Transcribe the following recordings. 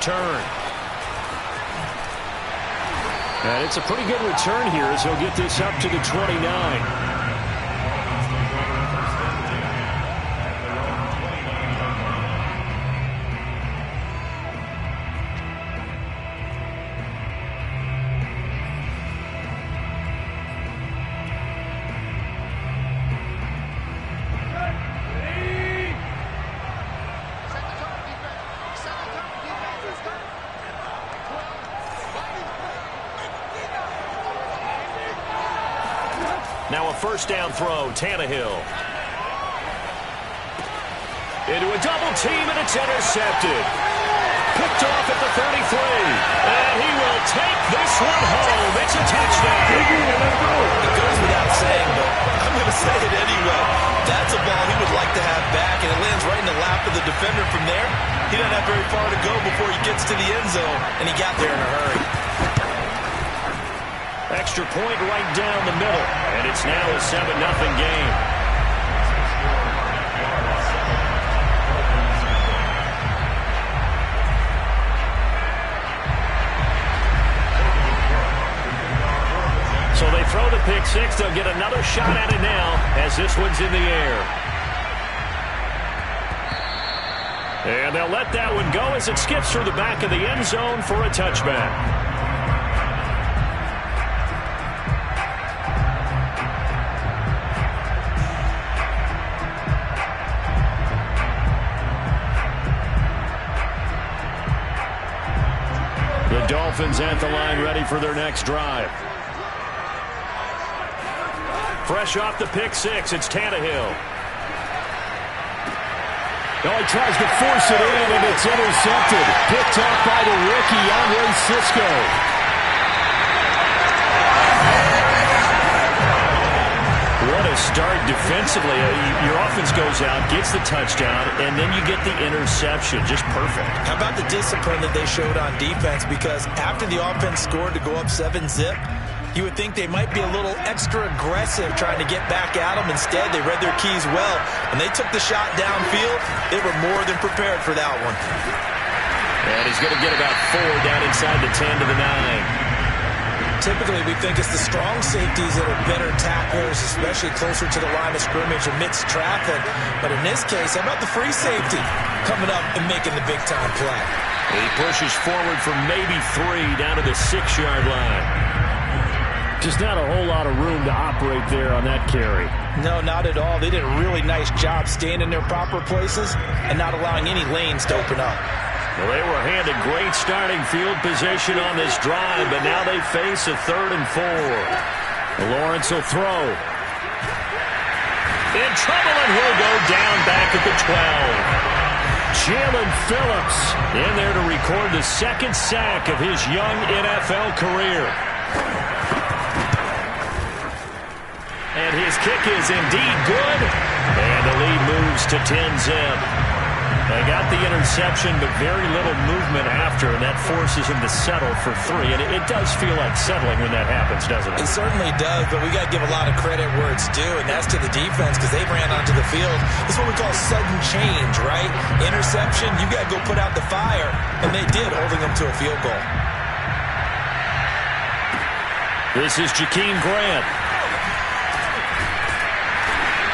Turn. And it's a pretty good return here as he'll get this up to the 29. Now a first down throw, Tannehill. Into a double team, and it's intercepted. Picked off at the 33. And he will take this one home. It's a touchdown. It goes without saying, but I'm going to say it anyway. That's a ball he would like to have back, and it lands right in the lap of the defender from there. He doesn't have very far to go before he gets to the end zone, and he got there in a hurry. Extra point right down the middle, and it's now a 7-0 game. So they throw the pick six. They'll get another shot at it now as this one's in the air. And they'll let that one go as it skips through the back of the end zone for a touchback. The Dolphins at the line ready for their next drive. Fresh off the pick six, it's Tannehill. Oh, he tries to force it in, and it's intercepted. Picked off by the rookie, Andre Cisco. What a start defensively. Your offense goes out, gets the touchdown, and then you get the interception. Just perfect. How about the discipline that they showed on defense? Because after the offense scored to go up 7-zip, you would think they might be a little extra aggressive trying to get back at them. Instead, they read their keys well. When they took the shot downfield, they were more than prepared for that one. And he's going to get about 4 down inside the 10 to the 9. Typically, we think it's the strong safeties that are better tacklers, especially closer to the line of scrimmage amidst traffic. But in this case, how about the free safety coming up and making the big-time play? He pushes forward for maybe 3 down to the 6-yard line. Just not a whole lot of room to operate there on that carry. No, not at all. They did a really nice job staying in their proper places and not allowing any lanes to open up. Well, they were handed great starting field position on this drive, but now they face a 3rd and 4. Lawrence will throw. In trouble, and he'll go down back at the 12. Jalen Phillips in there to record the 2nd sack of his young NFL career. And his kick is indeed good. And the lead moves to 10-zip. They got the interception, but very little movement after, and that forces him to settle for 3. And it does feel like settling when that happens, doesn't it? It certainly does, but we got to give a lot of credit where it's due, and that's to the defense because they ran onto the field. This is what we call sudden change, right? Interception, you got to go put out the fire, and they did, holding them to a field goal. This is Jakeem Grant.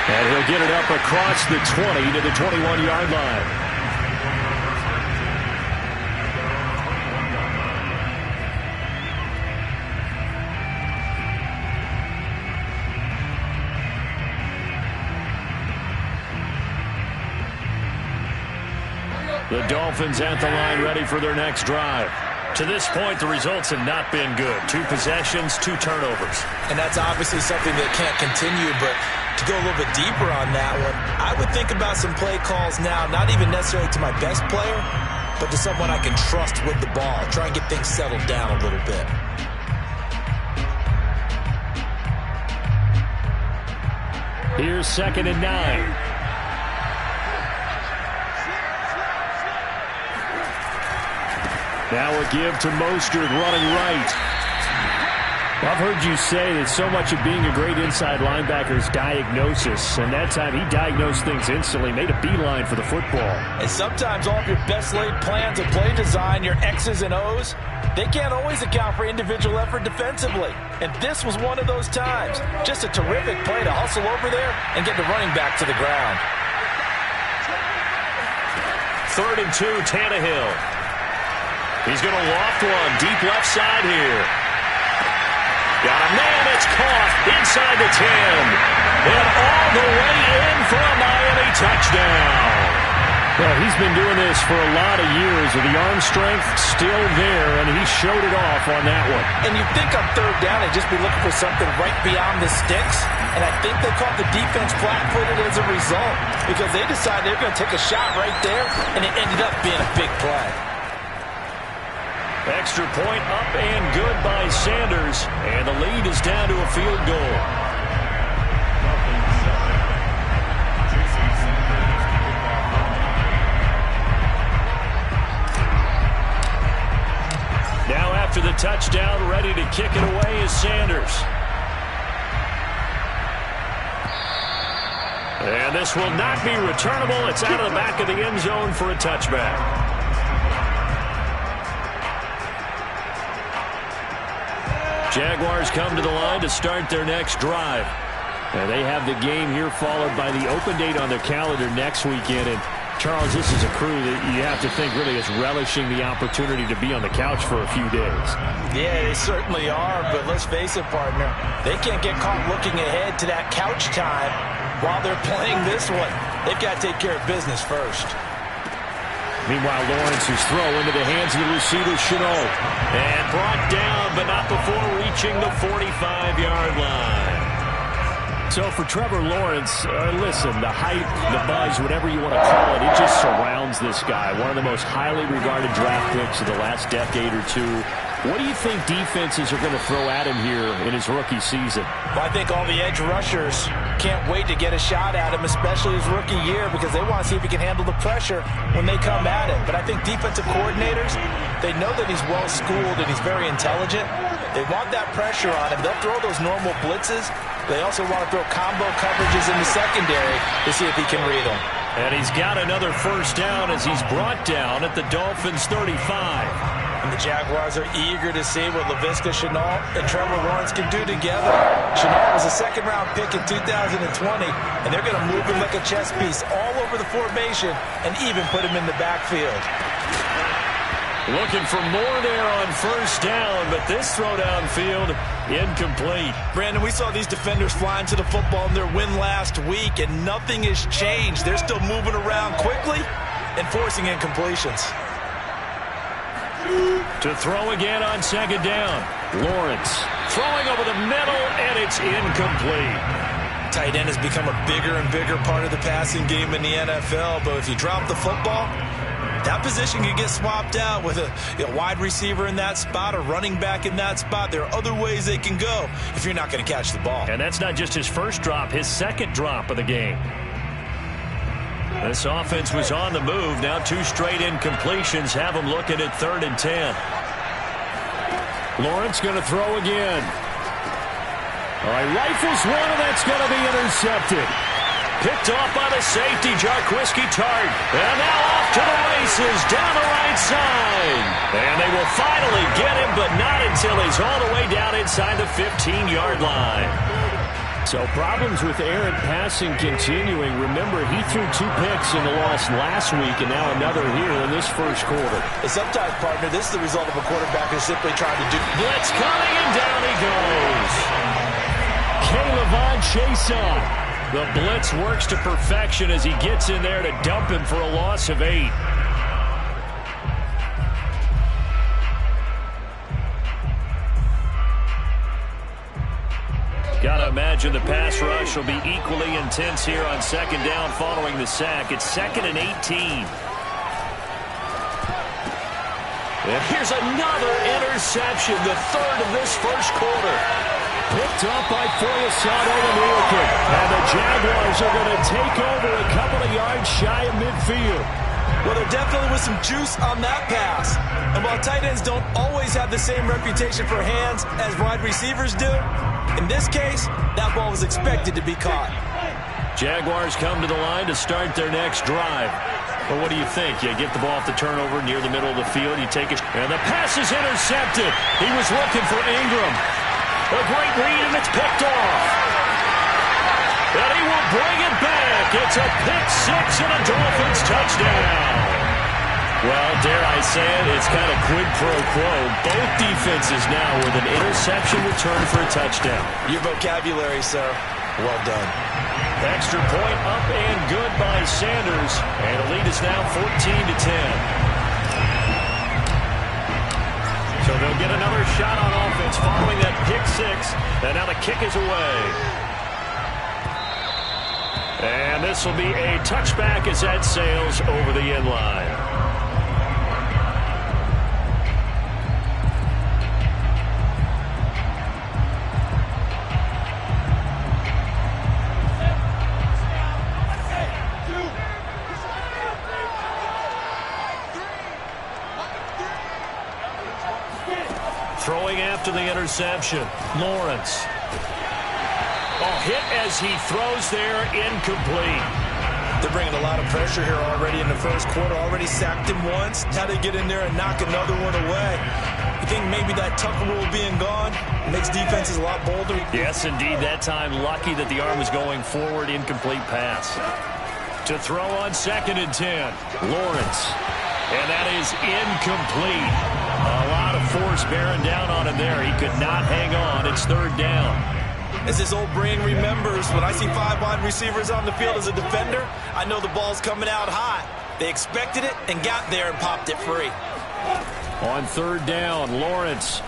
And he'll get it up across the 20 to the 21-yard line. The Dolphins at the line ready for their next drive. To this point, the results have not been good. 2 possessions, 2 turnovers. And that's obviously something that can't continue, but to go a little bit deeper on that one, I would think about some play calls now, not even necessarily to my best player, but to someone I can trust with the ball. Try and get things settled down a little bit. Here's 2nd and 9. Now a give to Mostert running right. I've heard you say that so much of being a great inside linebacker is diagnosis, and that time he diagnosed things instantly, made a beeline for the football. And sometimes all of your best laid plans of play design, your X's and O's, they can't always account for individual effort defensively. And this was one of those times. Just a terrific play to hustle over there and get the running back to the ground. 3rd and 2, Tannehill. He's going to loft one deep left side here. Got a man, it's caught inside the 10. And all the way in for a Miami touchdown. Well, he's been doing this for a lot of years with the arm strength still there, and he showed it off on that one. And you'd think on 3rd down they'd just be looking for something right beyond the sticks. And I think they caught the defense flat-footed as a result because they decided they were going to take a shot right there, and it ended up being a big play. Extra point up and good by Sanders. And the lead is down to a field goal. Now after the touchdown, ready to kick it away is Sanders. And this will not be returnable. It's out of the back of the end zone for a touchback. Jaguars come to the line to start their next drive. And they have the game here followed by the open date on their calendar next weekend. And Charles, this is a crew that you have to think really is relishing the opportunity to be on the couch for a few days. Yeah, they certainly are, but let's face it, partner. They can't get caught looking ahead to that couch time while they're playing this one. They've got to take care of business first. Meanwhile, Lawrence's throw into the hands of the receiver, Shenault. And brought down, but not before reaching the 45-yard line. So for Trevor Lawrence, listen, the hype, the buzz, whatever you want to call it, it just surrounds this guy. One of the most highly regarded draft picks of the last decade or two. What do you think defenses are going to throw at him here in his rookie season? Well, I think all the edge rushers can't wait to get a shot at him, especially his rookie year, because they want to see if he can handle the pressure when they come at him. But I think defensive coordinators, they know that he's well-schooled and he's very intelligent. They want that pressure on him. They'll throw those normal blitzes. They also want to throw combo coverages in the secondary to see if he can read them. And he's got another first down as he's brought down at the Dolphins' 35. And the Jaguars are eager to see what Laviska Shenault and Trevor Lawrence can do together. Shenault was a second-round pick in 2020, and they're going to move him like a chess piece all over the formation and even put him in the backfield. Looking for more there on first down, but this throw downfield incomplete. Brandon, we saw these defenders flying to the football in their win last week, and nothing has changed. They're still moving around quickly and forcing incompletions. To throw again on second down. Lawrence throwing over the middle, and it's incomplete. Tight end has become a bigger and bigger part of the passing game in the NFL, but if you drop the football, that position can get swapped out with a wide receiver in that spot, a running back in that spot. There are other ways they can go if you're not going to catch the ball. And that's not just his first drop, his second drop of the game. This offense was on the move. Now 2 straight incompletions have them looking at 3rd and 10. Lawrence going to throw again. All right, rifles one, and that's going to be intercepted. Picked off by the safety, Jarquiski Tart. And now off to the races down the right side. And they will finally get him, but not until he's all the way down inside the 15-yard line. So problems with errant passing continuing. Remember, he threw 2 picks in the loss last week, and now another here in this first quarter. And sometimes, partner, this is the result of a quarterback who's simply trying to do... Blitz coming, and down he goes. K'Lavon Chaisson. The blitz works to perfection as he gets in there to dump him for a loss of 8. Gotta imagine the pass rush will be equally intense here on second down following the sack. It's 2nd and 18. And here's another interception, the 3rd of this first quarter. Picked up by Foyesado and Wilkin. And the Jaguars are going to take over a couple of yards shy of midfield. Well, there definitely was some juice on that pass. And while tight ends don't always have the same reputation for hands as wide receivers do, in this case, that ball was expected to be caught. Jaguars come to the line to start their next drive. Well, what do you think? You get the ball off the turnover near the middle of the field. You take it, and the pass is intercepted. He was looking for Ingram. A great read, and it's picked off. And he will bring it back. It's a pick six and a Dolphins touchdown. Well, dare I say it, it's kind of quid pro quo. Both defenses now with an interception return for a touchdown. Your vocabulary, sir. Well done. Extra point up and good by Sanders. And the lead is now 14-10. So they'll get another shot on offense following that pick six. And now the kick is away. And this will be a touchback as that sails over the end line. Throwing after the interception, Lawrence. Hit as he throws there, incomplete. They're bringing a lot of pressure here already in the first quarter. Already sacked him once. Now they get in there and knock another one away. You think maybe that Tucker rule being gone makes defenses a lot bolder? Yes, indeed. That time, lucky that the arm was going forward. Incomplete pass. To throw on 2nd and 10. Lawrence. And that is incomplete. A lot of force bearing down on him there. He could not hang on. It's 3rd down. As his old brain remembers, when I see 5 wide receivers on the field as a defender, I know the ball's coming out hot. They expected it and got there and popped it free. On 3rd down, Lawrence.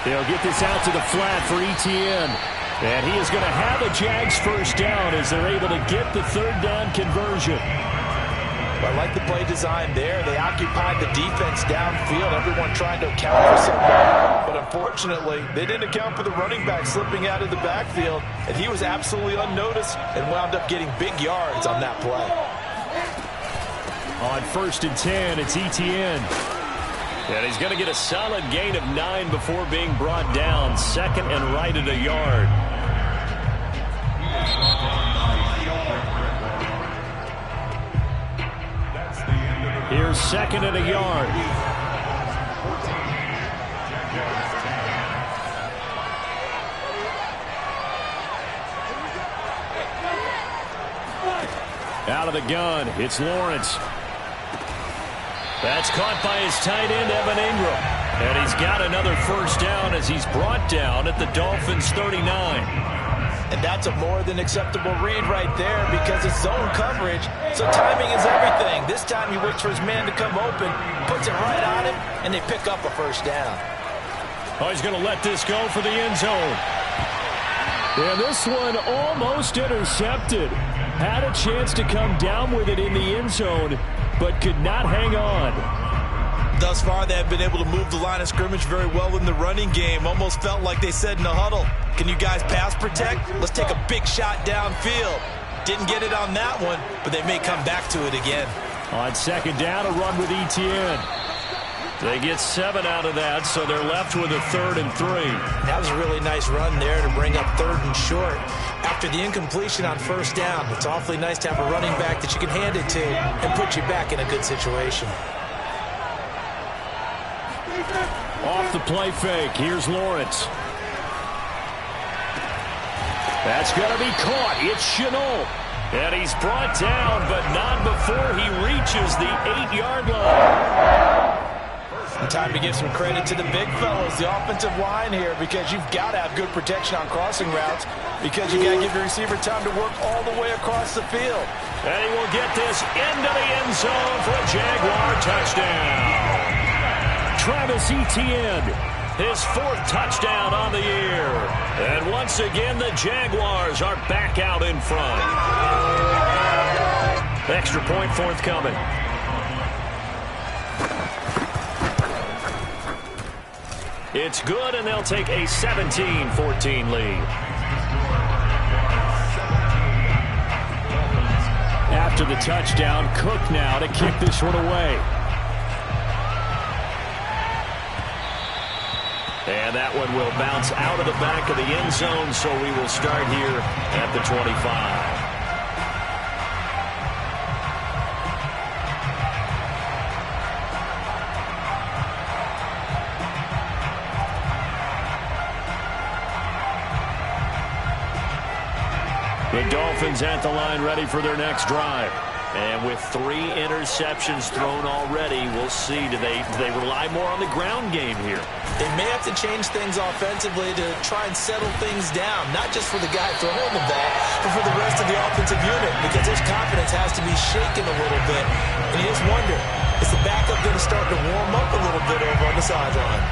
They'll get this out to the flat for Etienne. And he is going to have a Jags first down as they're able to get the 3rd down conversion. I like the play design there. They occupied the defense downfield, everyone trying to account for someone. But unfortunately, they didn't account for the running back slipping out of the backfield, and he was absolutely unnoticed and wound up getting big yards on that play. On 1st and 10, it's Etienne. And he's going to get a solid gain of 9 before being brought down. 2nd and right at a yard. Here's 2nd and a yard. Out of the gun, it's Lawrence. That's caught by his tight end, Evan Ingram. And he's got another first down as he's brought down at the Dolphins' 39. And that's a more than acceptable read right there because it's zone coverage, so timing is everything. This time he waits for his man to come open, puts it right on him, and they pick up a first down. Oh, he's going to let this go for the end zone. And this one almost intercepted. Had a chance to come down with it in the end zone, but could not hang on. Thus far, they have been able to move the line of scrimmage very well in the running game. Almost felt like they said in the huddle, can you guys pass protect? Let's take a big shot downfield. Didn't get it on that one, but they may come back to it again. On 2nd down, a run with Etienne. They get 7 out of that, so they're left with a 3rd and 3. That was a really nice run there to bring up 3rd and short. After the incompletion on 1st down, it's awfully nice to have a running back that you can hand it to and put you back in a good situation. Off the play fake, here's Lawrence. That's going to be caught. It's Chenault. And he's brought down, but not before he reaches the 8-yard line. And time to give some credit to the big fellas, the offensive line here, because you've got to have good protection on crossing routes because you got to give your receiver time to work all the way across the field. And he will get this into the end zone for a Jaguar touchdown. Travis Etienne, his 4th touchdown on the year. And once again, the Jaguars are back out in front. Extra point forthcoming. It's good, and they'll take a 17-14 lead. After the touchdown, Cook now to kick this one away. And that one will bounce out of the back of the end zone, so we will start here at the 25. The Dolphins at the line, ready for their next drive. And with 3 interceptions thrown already, we'll see. Do they rely more on the ground game here? They may have to change things offensively to try and settle things down, not just for the guy throwing the ball, but for the rest of the offensive unit, because his confidence has to be shaken a little bit. And you just wonder, is the backup going to start to warm up a little bit over on the sideline?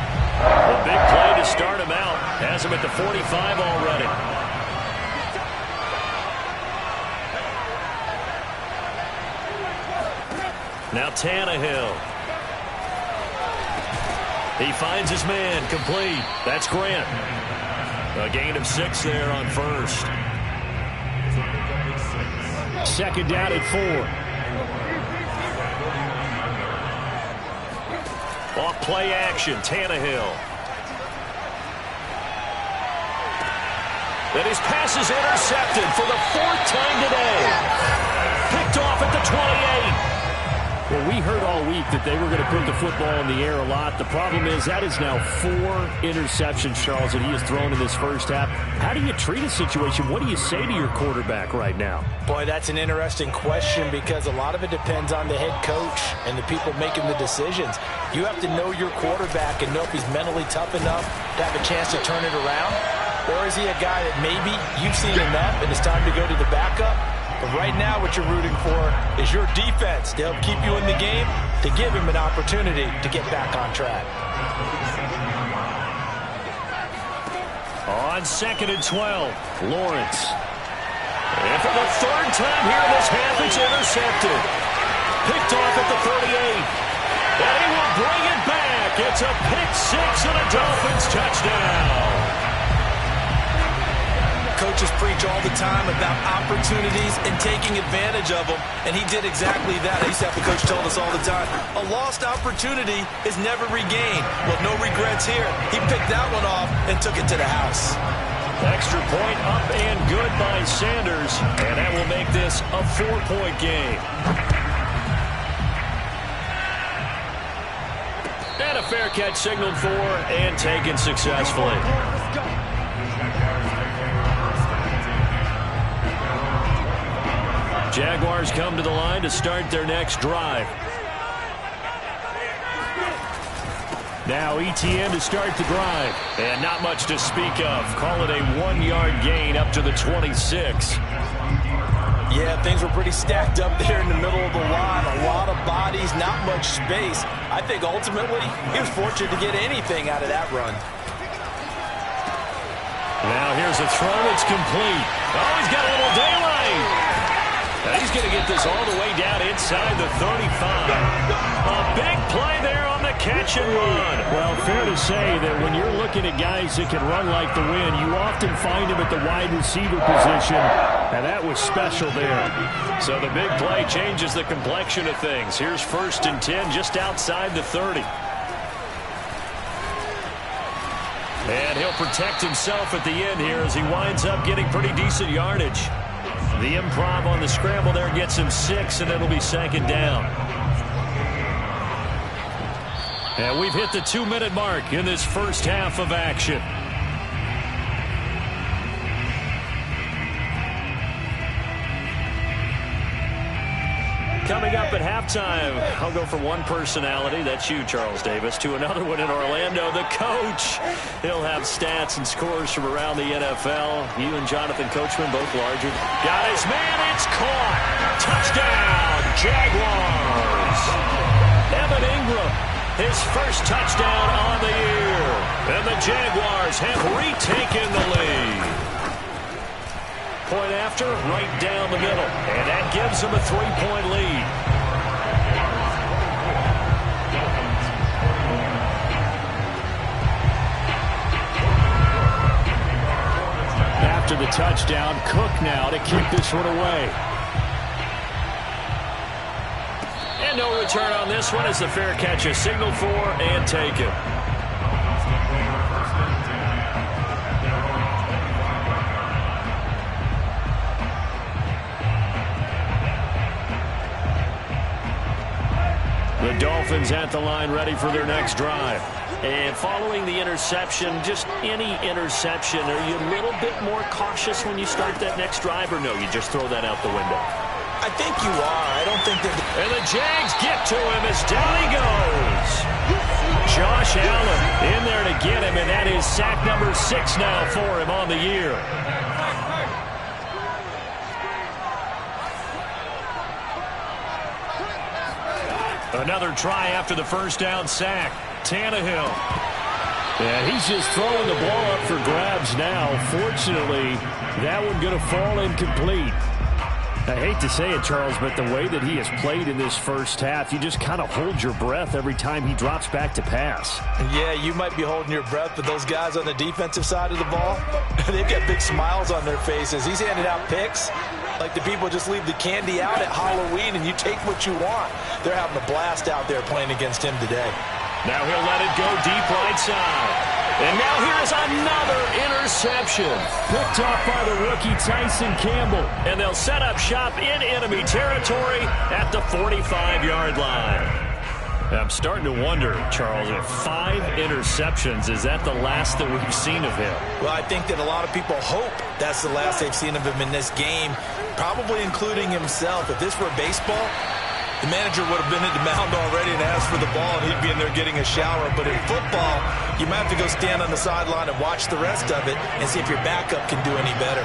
A big play to start him out. Has him at the 45 already. Now Tannehill. He finds his man, complete. That's Grant. A gain of 6 there on first. Second down at 4. Off play action, Tannehill. Then his pass is intercepted for the 4th time today. Picked off at the 28. Well, we heard all week that they were going to put the football in the air a lot. The problem is that is now 4 interceptions, Charles, that he has thrown in this first half. How do you treat a situation? What do you say to your quarterback right now? Boy, that's an interesting question because a lot of it depends on the head coach and the people making the decisions. You have to know your quarterback and know if he's mentally tough enough to have a chance to turn it around. Or is he a guy that maybe you've seen enough and it's time to go to the backup? But right now what you're rooting for is your defense to help keep you in the game, to give him an opportunity to get back on track. On 2nd and 12, Lawrence. And for the 3rd time here in this half, it's intercepted. Picked off at the 38. And he will bring it back. It's a pick 6 and a Dolphins touchdown. Coaches preach all the time about opportunities and taking advantage of them, and he did exactly that. I used to have the coach told us all the time, a lost opportunity is never regained. Well, no regrets here. He picked that one off and took it to the house. Extra point up and good by Sanders, and that will make this a 4-point game. And a fair catch signaled for and taken successfully. Jaguars come to the line to start their next drive. Now ETN to start the drive. And not much to speak of. Call it a 1-yard gain up to the 26. Yeah, things were pretty stacked up there in the middle of the line. A lot of bodies, not much space. I think ultimately he was fortunate to get anything out of that run. Now here's a throw. It's complete. Oh, he's got a little daylight. And he's going to get this all the way down inside the 35. A big play there on the catch and run. Well, fair to say that when you're looking at guys that can run like the wind, you often find them at the wide receiver position, and that was special there. So the big play changes the complexion of things. Here's 1st and 10 just outside the 30. And he'll protect himself at the end here as he winds up getting pretty decent yardage. The improv on the scramble there gets him 6, and it'll be 2nd down. And we've hit the 2-minute mark in this first half of action. Coming up at halftime, I'll go from one personality, that's you, Charles Davis, to another one in Orlando, the coach. He'll have stats and scores from around the NFL. You and Jonathan Coachman, both larger. Got his man, it's caught. Touchdown, Jaguars. Evan Ingram, his first touchdown on the year. And the Jaguars have retaken the lead. Point after, right down the middle. And that gives them a 3-point lead. After the touchdown, Cook now to kick this one away. And no return on this one as the fair catch is signaled for and taken. The Dolphins at the line ready for their next drive. And following the interception, just any interception, are you a little bit more cautious when you start that next drive, or no, you just throw that out the window? I think you are. I don't think that... And the Jags get to him as down he goes. Josh Allen in there to get him, and that is sack number 6 now for him on the year. Another try after the first down sack. Tannehill. And he's just throwing the ball up for grabs now. Fortunately, that one going to fall incomplete. I hate to say it, Charles, but the way that he has played in this first half, you just kind of hold your breath every time he drops back to pass. Yeah, you might be holding your breath, but those guys on the defensive side of the ball, they've got big smiles on their faces. He's handing out picks like the people just leave the candy out at Halloween and you take what you want. They're having a blast out there playing against him today. Now he'll let it go deep right side. And now here's another interception. Picked off by the rookie Tyson Campbell. And they'll set up shop in enemy territory at the 45-yard line. I'm starting to wonder, Charles, if 5 interceptions, is that the last that we've seen of him? Well, I think that a lot of people hope that's the last they've seen of him in this game, probably including himself. If this were baseball, the manager would have been at the mound already and asked for the ball, and he'd be in there getting a shower. But in football, you might have to go stand on the sideline and watch the rest of it and see if your backup can do any better.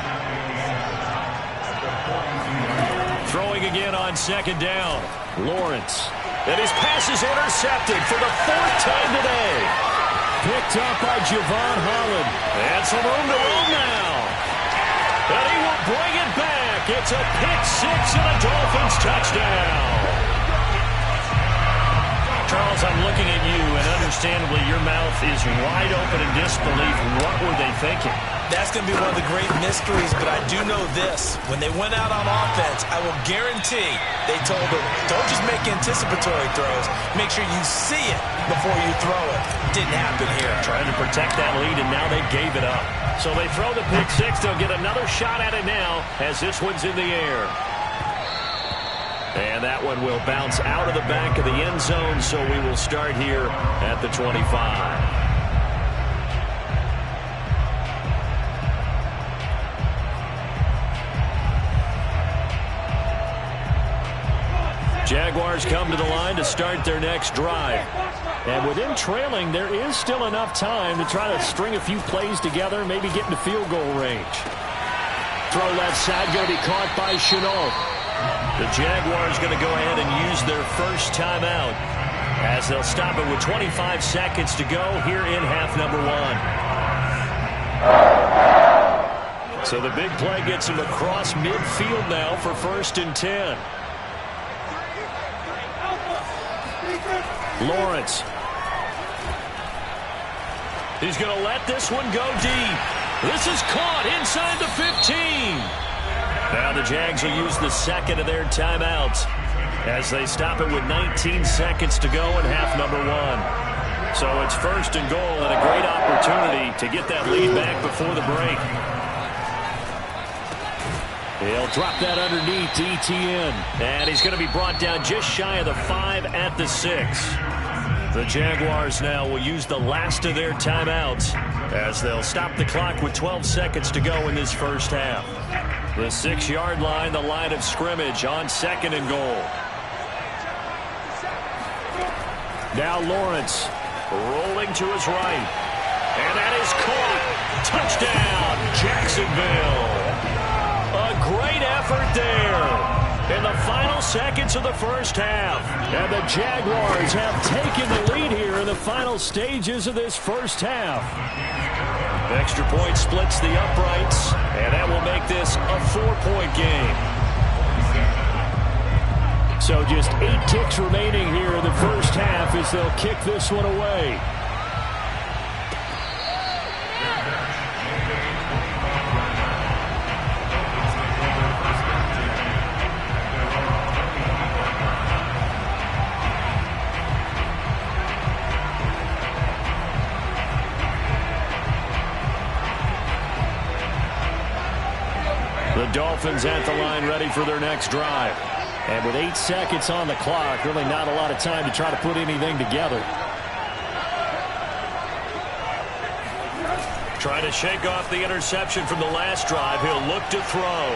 Throwing again on second down. Lawrence. And his pass is intercepted for the 4th time today. Picked up by Javon Holland. And some room to roam now. And he will bring it back. It's a pick 6 and a Dolphins touchdown. Charles, I'm looking at you, and understandably your mouth is wide open in disbelief. What were they thinking? That's going to be one of the great mysteries, but I do know this. When they went out on offense, I will guarantee they told them, don't just make anticipatory throws. Make sure you see it before you throw it. Didn't happen here. Trying to protect that lead, and now they gave it up. So they throw the pick 6. They'll get another shot at it now as this one's in the air. And that one will bounce out of the back of the end zone, so we will start here at the 25. Jaguars come to the line to start their next drive. And with them trailing, there is still enough time to try to string a few plays together, maybe get into field goal range. Throw left side, going to be caught by Chenault. The Jaguars going to go ahead and use their first timeout as they'll stop it with 25 seconds to go here in half number 1. So the big play gets him across midfield now for 1st and 10. Lawrence. He's going to let this one go deep. This is caught inside the 15. Now the Jags will use the second of their timeouts as they stop it with 19 seconds to go in half number 1. So it's 1st and goal and a great opportunity to get that lead back before the break. He'll drop that underneath to ETN. And he's going to be brought down just shy of the 5 at the 6. The Jaguars now will use the last of their timeouts as they'll stop the clock with 12 seconds to go in this first half. The 6-yard line, the line of scrimmage on 2nd and goal. Now Lawrence rolling to his right. And that is caught. Touchdown, Jacksonville. A great effort there in the final seconds of the first half. And the Jaguars have taken the lead here in the final stages of this first half. Extra point splits the uprights, and that will make this a 4-point game. So just 8 ticks remaining here in the first half as they'll kick this one away. Dolphins at the line ready for their next drive. And with 8 seconds on the clock, really not a lot of time to try to put anything together. Trying to shake off the interception from the last drive. He'll look to throw.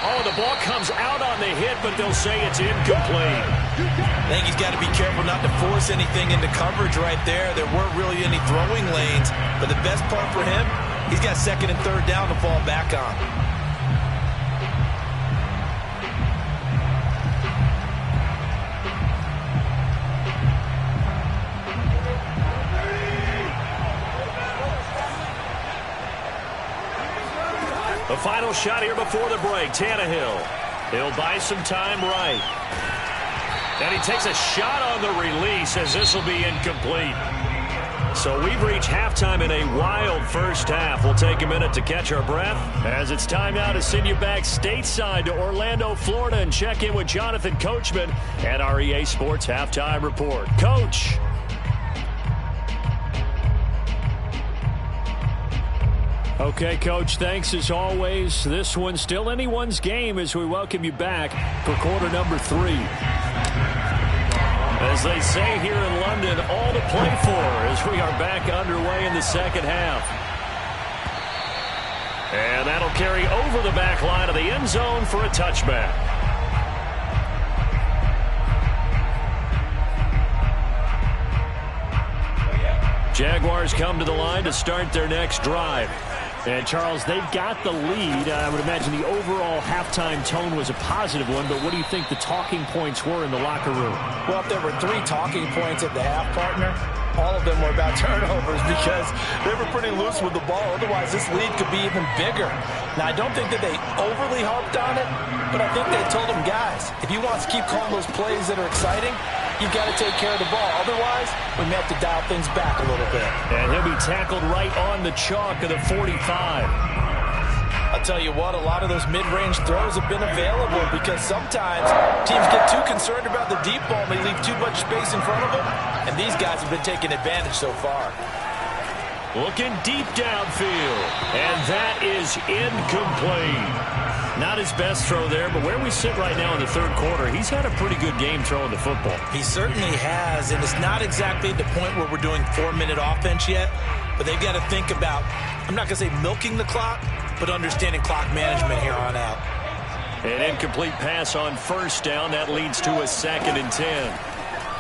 Oh, the ball comes out on the hit, but they'll say it's incomplete. I think he's got to be careful not to force anything into coverage right there. There weren't really any throwing lanes, but the best part for him, he's got second and third down to fall back on. The final shot here before the break. Tannehill. He'll buy some time right. And he takes a shot on the release as this will be incomplete. So we've reached halftime in a wild first half. We'll take a minute to catch our breath as it's time now to send you back stateside to Orlando, Florida, and check in with Jonathan Coachman at our EA Sports Halftime Report. Coach. Okay, Coach, thanks as always. This one's still anyone's game as we welcome you back for quarter number 3. As they say here in London, all to play for as we are back underway in the second half. And that'll carry over the back line of the end zone for a touchback. Jaguars come to the line to start their next drive. And, Charles, they've got the lead. I would imagine the overall halftime tone was a positive one, but what do you think the talking points were in the locker room? Well, if there were 3 talking points at the half, partner, all of them were about turnovers because they were pretty loose with the ball. Otherwise, this lead could be even bigger. Now, I don't think that they overly harped on it, but I think they told them, guys, if you want to keep calling those plays that are exciting, you've got to take care of the ball. Otherwise, we may have to dial things back a little bit. And he'll be tackled right on the chalk of the 45. I'll tell you what, a lot of those mid-range throws have been available because sometimes teams get too concerned about the deep ball and they leave too much space in front of them, and these guys have been taking advantage so far. Looking deep downfield, and that is incomplete. Not his best throw there, but where we sit right now in the third quarter, he's had a pretty good game throwing the football. He certainly has, and it's not exactly the point where we're doing 4-minute offense yet, but they've got to think about, I'm not going to say milking the clock, but understanding clock management here on out. An incomplete pass on first down. That leads to a 2nd and 10.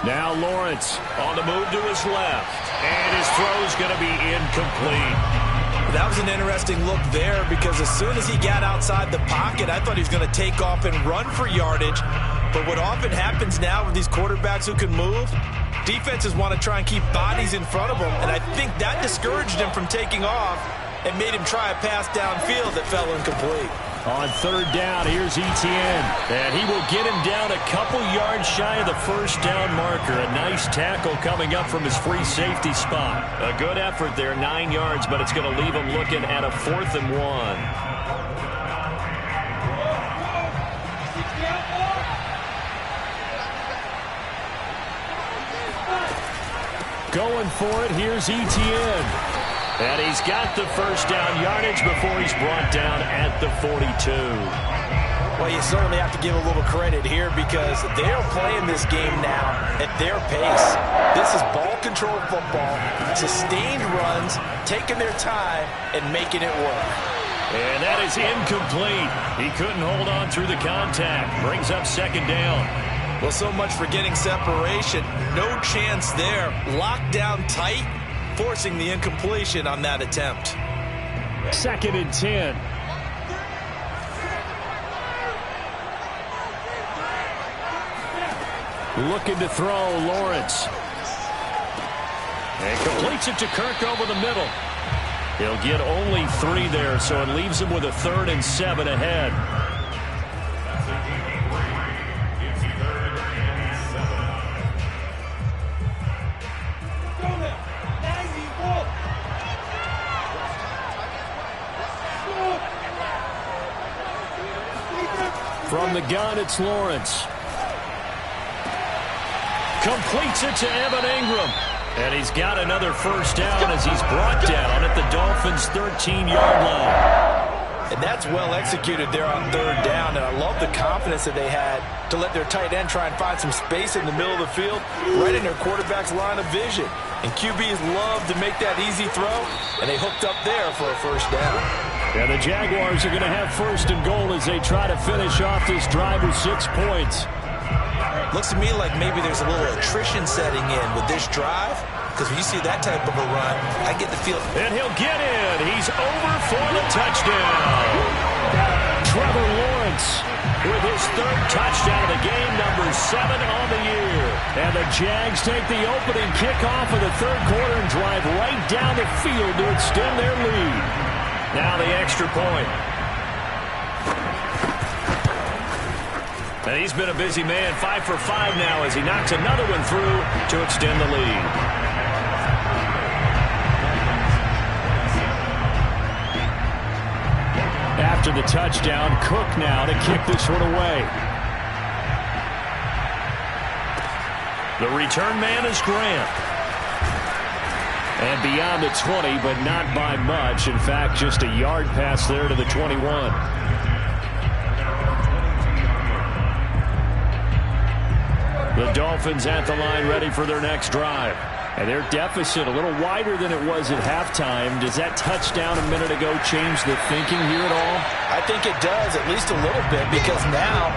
Now Lawrence on the move to his left, and his throw's going to be incomplete. That was an interesting look there because as soon as he got outside the pocket, I thought he was going to take off and run for yardage. But what often happens now with these quarterbacks who can move, defenses want to try and keep bodies in front of them. And I think that discouraged him from taking off and made him try a pass downfield that fell incomplete. On third down, here's Etienne. And he will get him down a couple yards shy of the first down marker. A nice tackle coming up from his free safety spot. A good effort there, 9 yards, but it's going to leave him looking at a 4th and 1. Going for it, here's Etienne. And he's got the first down yardage before he's brought down at the 42. Well, you certainly have to give a little credit here because they're playing this game now at their pace. This is ball control football, sustained runs, taking their time, and making it work. And that is incomplete. He couldn't hold on through the contact. Brings up 2nd down. Well, so much for getting separation. No chance there. Locked down tight, forcing the incompletion on that attempt. 2nd and 10. Looking to throw, Lawrence. And completes it to Kirk over the middle. He'll get only 3 there, so it leaves him with a 3rd and 7 ahead. From the gun, it's Lawrence. Completes it to Evan Ingram. And he's got another first down as he's brought down at the Dolphins' 13-yard line. And that's well executed there on third down. And I love the confidence that they had to let their tight end try and find some space in the middle of the field, right in their quarterback's line of vision. And QBs love to make that easy throw, and they hooked up there for a first down. Yeah, the Jaguars are going to have first and goal as they try to finish off this drive with 6 points. Looks to me like maybe there's a little attrition setting in with this drive, because when you see that type of a run, I get the feel. And he'll get in. He's over for the touchdown. Trevor Lawrence with his 3rd touchdown of the game, number 7 on the year. And the Jags take the opening kickoff of the 3rd quarter and drive right down the field to extend their lead. Now the extra point. And he's been a busy man, 5 for 5 now as he knocks another one through to extend the lead. After the touchdown, Cook now to kick this one away. The return man is Grant. And beyond the 20, but not by much. In fact, just a yard pass there to the 21. The Dolphins at the line ready for their next drive. And their deficit a little wider than it was at halftime. Does that touchdown a minute ago change the thinking here at all? I think it does, at least a little bit, because now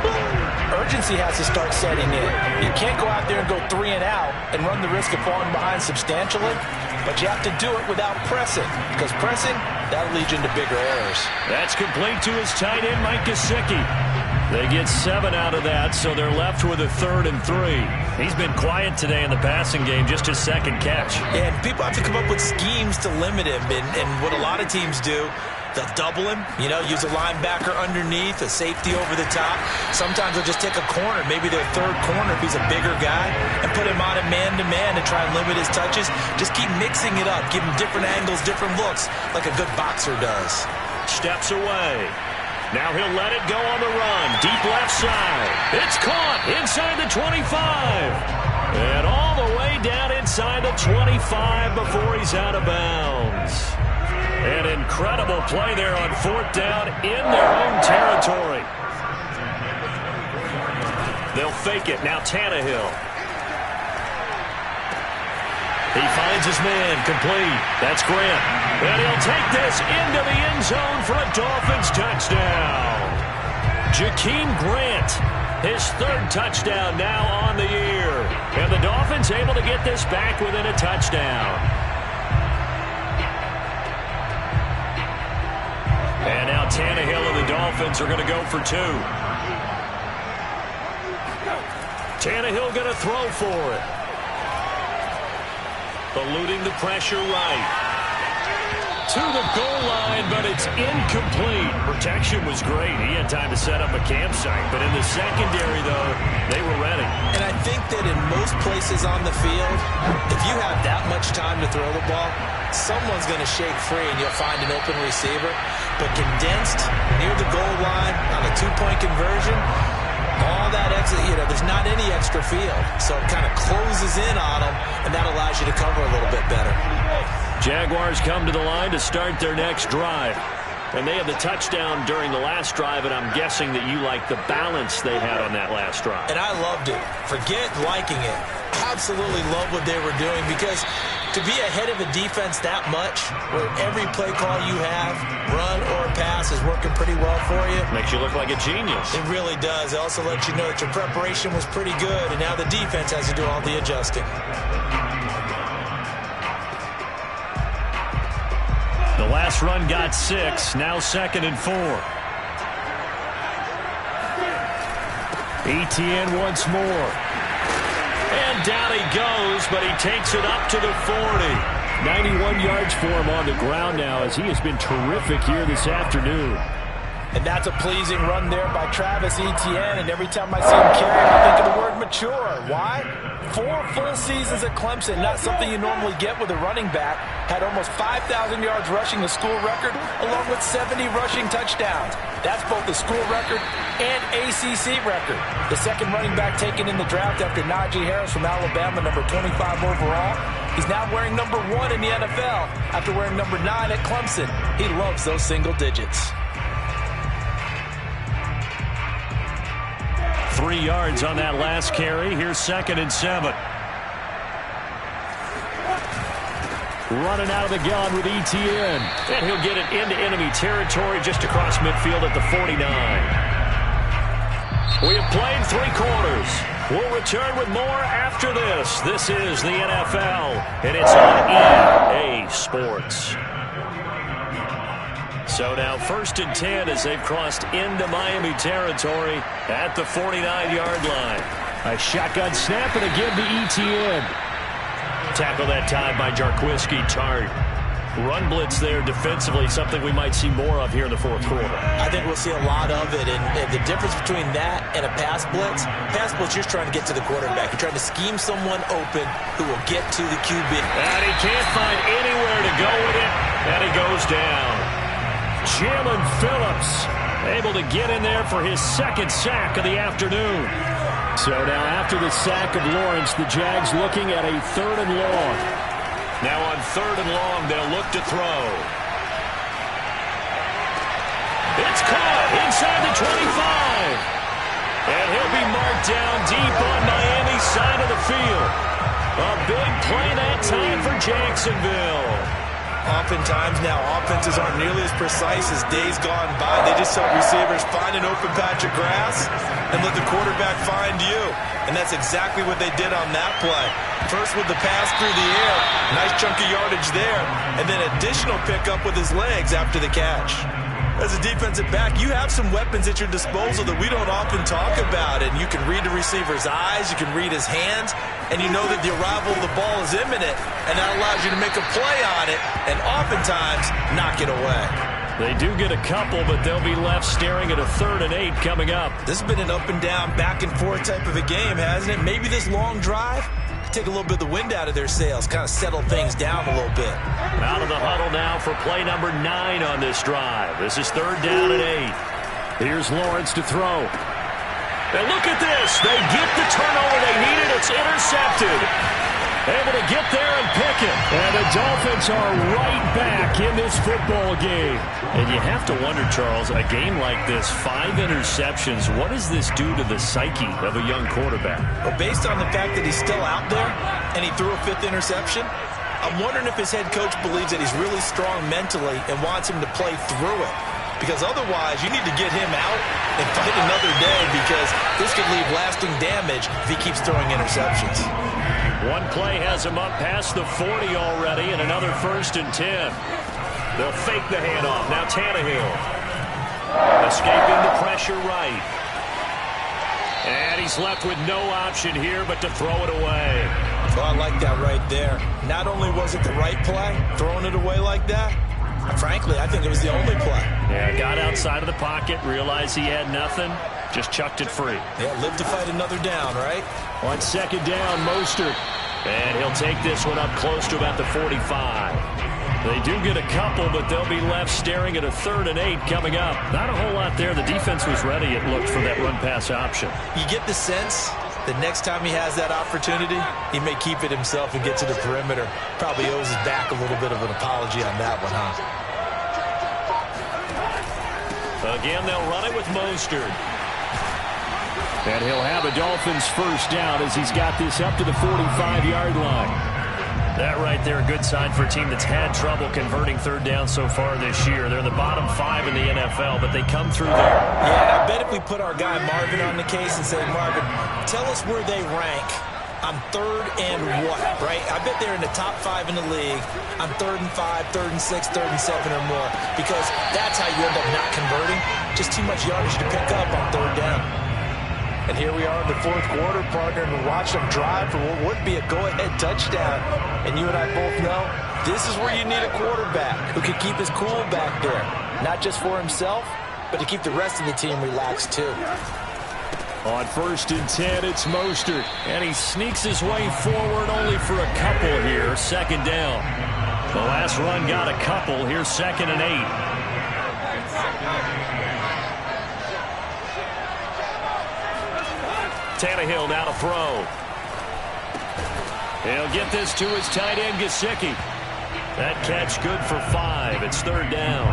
urgency has to start setting in. You can't go out there and go 3 and out and run the risk of falling behind substantially, but you have to do it without pressing, because pressing, that'll lead you into bigger errors. That's complete to his tight end, Mike Gesicki. They get 7 out of that, so they're left with a 3rd and 3. He's been quiet today in the passing game, just his 2nd catch. And people have to come up with schemes to limit him, and what a lot of teams do, they'll double him, use a linebacker underneath, a safety over the top. Sometimes they'll just take a corner, maybe their 3rd corner if he's a bigger guy, and put him on a man-to-man and try and limit his touches. Just keep mixing it up, give him different angles, different looks, like a good boxer does. Steps away. Now he'll let it go on the run. Deep left side. It's caught inside the 25. And all the way down inside the 25 before he's out of bounds. An incredible play there on 4th down in their own territory. They'll fake it. Now Tannehill. He finds his man, complete. That's Grant. And he'll take this into the end zone for a Dolphins touchdown. Jakeem Grant, his 3rd touchdown now on the year. And the Dolphins able to get this back within a touchdown. And now Tannehill and the Dolphins are going to go for 2. Tannehill going to throw for it. Eluding the pressure right. To the goal line, but it's incomplete. Protection was great. He had time to set up a campsite. But in the secondary, though, they were ready. And I think that in most places on the field, if you have that much time to throw the ball, someone's going to shake free and you'll find an open receiver. But condensed, near the goal line, on a 2-point conversion, all that exit, there's not any extra field. So it kind of closes in on them, and that allows you to cover a little bit better. Jaguars come to the line to start their next drive. And they had the touchdown during the last drive, and I'm guessing that you like the balance they had on that last drive. And I loved it. Forget liking it. Absolutely love what they were doing, because to be ahead of a defense that much, where every play call you have, run or pass, is working pretty well for you. Makes you look like a genius. It really does. It also lets you know that your preparation was pretty good, and now the defense has to do all the adjusting. The last run got 6, now 2nd and 4. Etienne once more. And down he goes, but he takes it up to the 40. 91 yards for him on the ground now, as he has been terrific here this afternoon. And that's a pleasing run there by Travis Etienne. And every time I see him carry, I think of the word mature. Why? 4 full seasons at Clemson, not something you normally get with a running back. Had almost 5,000 yards rushing, the school record, along with 70 rushing touchdowns. That's both the school record and ACC record. The second running back taken in the draft after Najee Harris from Alabama, number 25 overall. He's now wearing number 1 in the NFL after wearing number 9 at Clemson. He loves those single digits. 3 yards on that last carry. Here's 2nd and 7. Running out of the gun with ETN. And he'll get it into enemy territory just across midfield at the 49. We have played 3 quarters. We'll return with more after this. This is the NFL, and it's on EA Sports. So now 1st and 10 as they've crossed into Miami territory at the 49-yard line. A shotgun snap and again to ETN. Tackle that time by Jarquiski Tart. Run blitz there defensively, something we might see more of here in the 4th quarter. I think we'll see a lot of it, and the difference between that and a pass blitz, you're trying to get to the quarterback. You're trying to scheme someone open who will get to the QB. And he can't find anywhere to go with it, and he goes down. Jalen Phillips able to get in there for his 2nd sack of the afternoon. So now after the sack of Lawrence, the Jags looking at a 3rd and long. Now on 3rd and long, they'll look to throw. It's caught inside the 25. And he'll be marked down deep on Miami's side of the field. A big play that time for Jacksonville. Oftentimes now, offenses aren't nearly as precise as days gone by. They just help receivers find an open patch of grass and let the quarterback find you. And that's exactly what they did on that play. First with the pass through the air, nice chunk of yardage there, and then additional pickup with his legs after the catch. As a defensive back, you have some weapons at your disposal that we don't often talk about. And you can read the receiver's eyes, you can read his hands, and you know that the arrival of the ball is imminent, and that allows you to make a play on it and oftentimes knock it away. They do get a couple, but they'll be left staring at a 3rd and 8 coming up. This has been an up and down, back and forth type of a game, hasn't it? Maybe this long drive take a little bit of the wind out of their sails, kind of settle things down a little bit. Out of the huddle now for play number 9 on this drive. This is 3rd down and 8. Here's Lawrence to throw. And look at this. They get the turnover they needed. It's intercepted. Able to get there and pick it. And the Dolphins are right back in this football game. And you have to wonder, Charles, a game like this, 5 interceptions, what does this do to the psyche of a young quarterback? Well, based on the fact that he's still out there and he threw a 5th interception, I'm wondering if his head coach believes that he's really strong mentally and wants him to play through it. Because otherwise, you need to get him out and fight another day, because this could leave lasting damage if he keeps throwing interceptions. One play has him up past the 40 already, and another 1st and 10. They'll fake the handoff. Now Tannehill. Escaping the pressure right. And he's left with no option here but to throw it away. Well, I like that right there. Not only was it the right play, throwing it away like that, frankly, I think it was the only play. Yeah, got outside of the pocket, realized he had nothing, just chucked it free. Yeah, live to fight another down, right? On 2nd down, Mostert. And he'll take this one up close to about the 45. They do get a couple, but they'll be left staring at a 3rd and 8 coming up. Not a whole lot there. The defense was ready, it looked, for that run-pass option. You get the sense that next time he has that opportunity, he may keep it himself and get to the perimeter. Probably owes his back a little bit of an apology on that one, huh? Again, they'll run it with Mostert. And he'll have a Dolphins 1st down as he's got this up to the 45-yard line. That right there, a good sign for a team that's had trouble converting 3rd down so far this year. They're in the bottom 5 in the NFL, but they come through there. Yeah, I bet if we put our guy Marvin on the case and say, Marvin, tell us where they rank on 3rd and what, right? I bet they're in the top 5 in the league on 3rd and 5, 3rd and 6, 3rd and 7 or more, because that's how you end up not converting. Just too much yardage to pick up on 3rd down. And here we are in the 4th quarter, partner, and we watch them drive for what would be a go-ahead touchdown. And you and I both know this is where you need a quarterback who can keep his cool back there, not just for himself, but to keep the rest of the team relaxed too. On 1st and 10, it's Mostert. And he sneaks his way forward only for a couple here. 2nd down. The last run got a couple. Here's 2nd and 8. Tannehill now to throw. He'll get this to his tight end, Gesicki. That catch good for 5. It's 3rd down.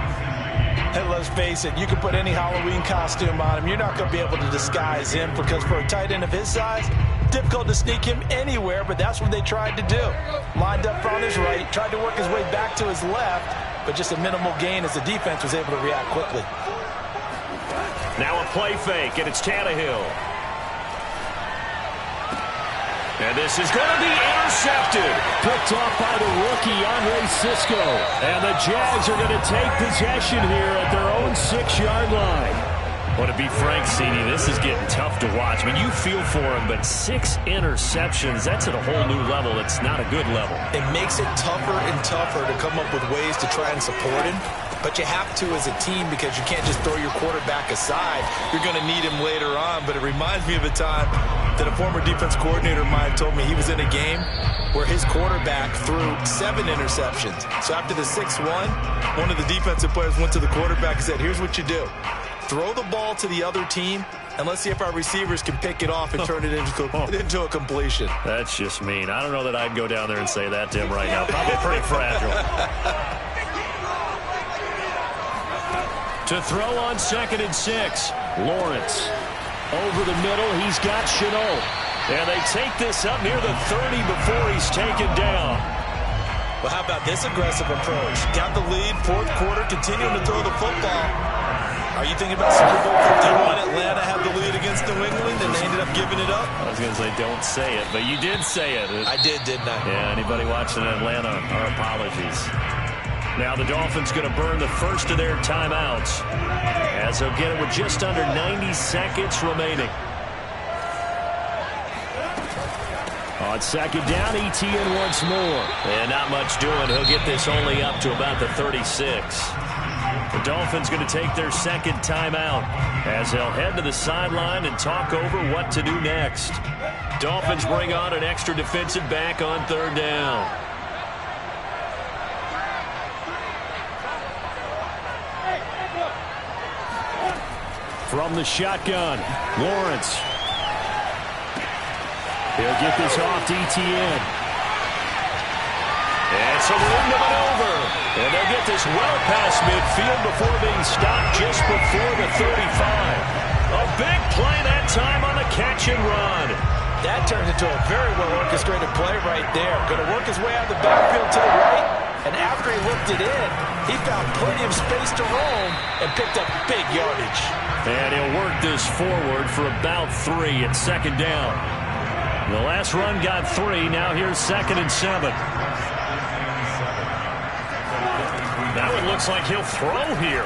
And let's face it, you can put any Halloween costume on him. You're not going to be able to disguise him because for a tight end of his size, difficult to sneak him anywhere, but that's what they tried to do. Lined up on his right, tried to work his way back to his left, but just a minimal gain as the defense was able to react quickly. Now a play fake, and it's Tannehill. And this is going to be intercepted. Picked off by the rookie, Andre Sisco. And the Jags are going to take possession here at their own 6-yard line. Well, to be frank, CD, this is getting tough to watch. I mean, you feel for him, but 6 interceptions, that's at a whole new level. It's not a good level. It makes it tougher and tougher to come up with ways to try and support him. But you have to as a team because you can't just throw your quarterback aside. You're going to need him later on. But it reminds me of a time that a former defense coordinator of mine told me he was in a game where his quarterback threw 7 interceptions. So after the 6th one of the defensive players went to the quarterback and said, here's what you do. Throw the ball to the other team, and let's see if our receivers can pick it off and turn it into a completion. That's just mean. I don't know that I'd go down there and say that to him right now. Probably pretty fragile. To throw on 2nd and 6. Lawrence over the middle. He's got Chenault. And they take this up near the 30 before he's taken down. Well, how about this aggressive approach? Got the lead, 4th quarter, continuing to throw the football. Are you thinking about Super Bowl 51? Atlanta had the lead against New England, and they ended up giving it up? I was going to say, don't say it, but you did say it. I did, didn't I? Yeah, anybody watching Atlanta, our apologies. Now the Dolphins going to burn the first of their timeouts as they'll get it with just under 90 seconds remaining. On 2nd down, ETN once more. And not much doing. He'll get this only up to about the 36. The Dolphins going to take their 2nd timeout as they'll head to the sideline and talk over what to do next. Dolphins bring on an extra defensive back on 3rd down. From the shotgun, Lawrence. He'll get this off to ETN. And some room to maneuver. And they'll get this well past midfield before being stopped just before the 35. A big play that time on the catch and run. That turned into a very well-orchestrated play right there. Going to work his way out of the backfield to the right. And after he looked it in, he found plenty of space to roam and picked up big yardage. And he'll work this forward for about 3 at 2nd down. The last run got 3. Now here's 2nd and 7. Now it looks like he'll throw here.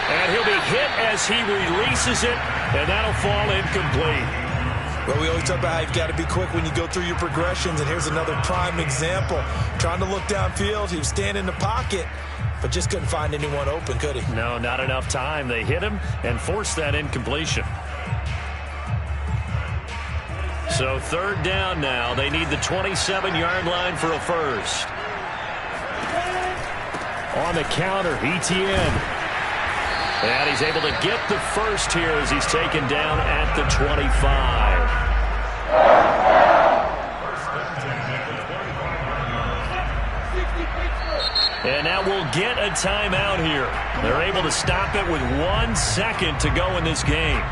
And he'll be hit as he releases it, and that'll fall incomplete. Well, we always talk about how you've got to be quick when you go through your progressions, and here's another prime example. Trying to look downfield, he was standing in the pocket, but just couldn't find anyone open, could he? No, not enough time. They hit him and forced that incompletion. So 3rd down now. They need the 27-yard line for a first. On the counter, ETN. And he's able to get the first here as he's taken down at the 25. And now we'll get a timeout here. They're able to stop it with 1 second to go in this game.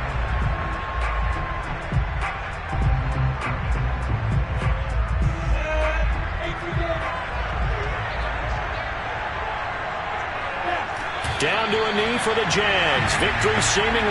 Down to a knee for the Jags. Victory seemingly